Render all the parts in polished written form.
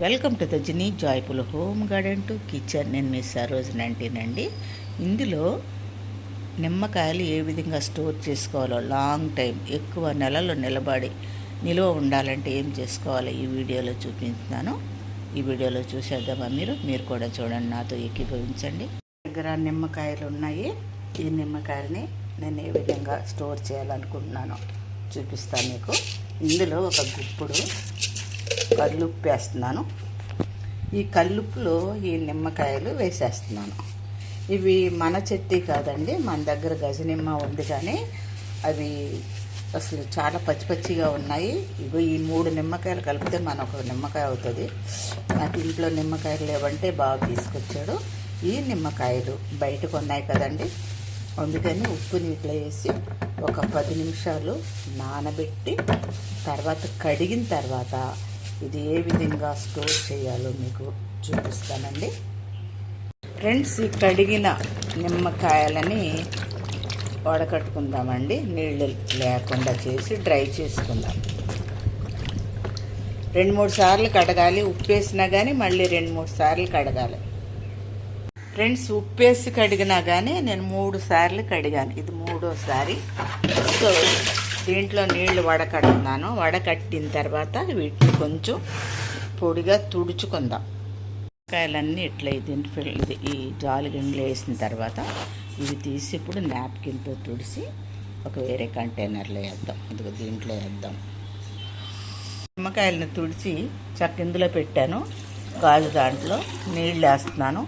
Welcome to the Gini joyful home garden to kitchen. నేను మీ సరోజ్ 19 అండి. ఇందులో నిమ్మకాయలు ఏ విధంగా స్టోర్ చేసుకోవాలో, లాంగ్ టైం ఎక్కువ నెలలు నిల్వ ఉండాలంటే ఏం చేసుకోవాలో ఈ వీడియోలో చూపిస్తున్నాను. ఈ వీడియోలో చూసేద్దామా మీరు కూడా చూడండి, నాతో ఏకీభవించండి. దగ్గర నిమ్మకాయలు ఉన్నాయి. ఈ నిమ్మకాయలని నేను ఏ విధంగా స్టోర్ చేయాలనుకుంటున్నానో చూపిస్తాను మీకు. ఇందులో ఒక గుప్పుడు కల్లుప్పు వేస్తున్నాను. ఈ కల్లుప్పులో ఈ నిమ్మకాయలు వేసేస్తున్నాను. ఇవి మన చెట్టు కాదండి, మన దగ్గర గజనిమ్మ ఉంది, కానీ అవి అసలు చాలా పచ్చిగా ఉన్నాయి. ఇగో ఈ 3 నిమ్మకాయలు కలిపితే మన ఒక నిమ్మకాయ అవుతుంది. నాకు ఇంట్లో నిమ్మకాయలు లేవంటే బాగా తీసుకొచ్చాడు. ఈ నిమ్మకాయలు బయటకు ఉన్నాయి కదండి, అందుకని ఉప్పు నీటిలో వేసి ఒక 10 నిమిషాలు నానబెట్టి తర్వాత కడిగిన తర్వాత ఇది ఏ విధంగా స్టోర్ చేయాలో మీకు చూపిస్తానండి. ఫ్రెండ్స్, ఈ కడిగిన నిమ్మకాయలని వడకట్టుకుందామండి. నీళ్ళు లేకుండా చేసి డ్రై చేసుకుందాం. 2-3 సార్లు కడగాలి. ఉప్పు వేసినా కానీ మళ్ళీ 2-3 సార్లు కడగాలి. ఫ్రెండ్స్, ఉప్పేసి కడిగినా కానీ నేను 3 సార్లు కడిగాను. ఇది 3వసారి. సో దీంట్లో నీళ్లు వడకడుతున్నాను. వడకట్టిన తర్వాత వీటిని కొంచెం పొడిగా తుడుచుకుందాం. కాయలన్నీ ఇట్లా ఇది ఈ జాలి గింజలు వేసిన తర్వాత ఇవి తీసి ఇప్పుడు నాప్కిన్తో తుడిసి ఒక వేరే కంటైనర్లో వేద్దాం. ఇదిగో దీంట్లో వేద్దాం. నిమ్మకాయలను తుడిచి ఇందులో పెట్టాను. గాజు దాంట్లో నీళ్ళు వేస్తున్నాను.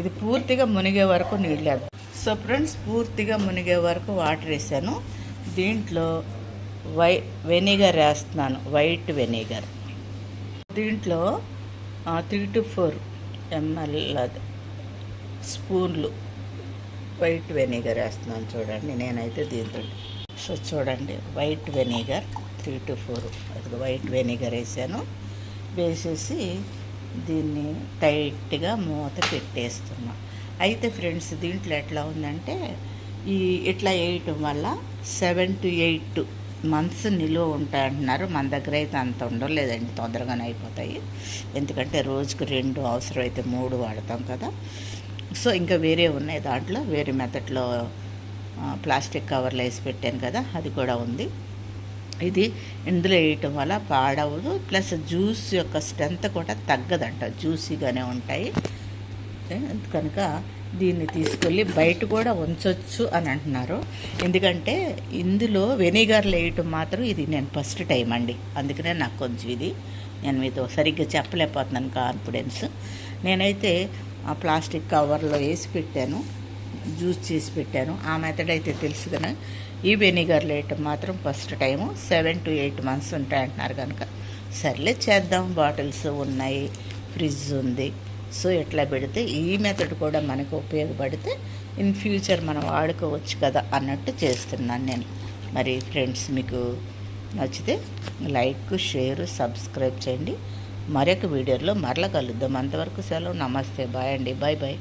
ఇది పూర్తిగా మునిగే వరకు నీళ్ళు వేద్దాం. సో ఫ్రెండ్స్, పూర్తిగా మునిగే వరకు వాటర్ వేసాను. దీంట్లో వెనిగర్ వేస్తున్నాను, వైట్ వెనిగర్. దీంట్లో 3 to 4 ml స్పూన్లు వైట్ వెనిగర్ వేస్తున్నాను. చూడండి, నేనైతే దీంతో. సో చూడండి, వైట్ వెనిగర్ 3 to 4 అది వైట్ వెనిగర్ వేసాను. వేసేసి దీన్ని టైట్గా మూత పెట్టేస్తున్నా. అయితే ఫ్రెండ్స్, దీంట్లో ఎట్లా ఉందంటే ఇట్లా వేయటం వల్ల 7 to 8 months నిలువ ఉంటాయంటున్నారు. మన దగ్గర అయితే అంత ఉండలేదండి, తొందరగానే అయిపోతాయి. ఎందుకంటే రోజుకు 2, అవసరమైతే 3 వాడతాం కదా. సో ఇంకా వేరే ఉన్నాయి, దాంట్లో వేరే మెథడ్లో ప్లాస్టిక్ కవర్లో వేసి పెట్టాను కదా, అది కూడా ఉంది. ఇది ఇందులో వేయటం వల్ల పాడవదు, ప్లస్ జ్యూస్ యొక్క స్ట్రెంత్ కూడా తగ్గదంట, జ్యూసీగానే ఉంటాయి. కనుక దీన్ని తీసుకెళ్ళి బయట కూడా ఉంచవచ్చు అని అంటున్నారు. ఎందుకంటే ఇందులో వెనిగర్లు వేయటం మాత్రం ఇది నేను ఫస్ట్ టైం అండి, అందుకనే నాకు కొంచెం ఇది నేను మీతో సరిగ్గా చెప్పలేకపోతున్నాను కాన్ఫిడెన్స్. నేనైతే ఆ ప్లాస్టిక్ కవర్లో వేసి పెట్టాను, జ్యూస్ చేసి పెట్టాను. ఆ మెథడ్ అయితే తెలుసు కదా. ఈ వెనిగర్లు వేయటం మాత్రం ఫస్ట్ టైము. 7 to 8 months ఉంటాయంటున్నారు కనుక సర్లే చేద్దాం. బాటిల్స్ ఉన్నాయి, ఫ్రిడ్జ్ ఉంది. సో ఎట్లా పెడితే ఈ మెథడ్ కూడా మనకు ఉపయోగపడితే ఇన్ ఫ్యూచర్ మనం వాడుకోవచ్చు కదా అన్నట్టు చేస్తున్నాను నేను. మరి ఫ్రెండ్స్, మీకు నచ్చితే లైక్, షేర్, సబ్స్క్రైబ్ చేయండి. మరొక వీడియోలో మరలా కలుద్దాం. అంతవరకు సెలవు. నమస్తే, బాయ్ అండి. Bye bye.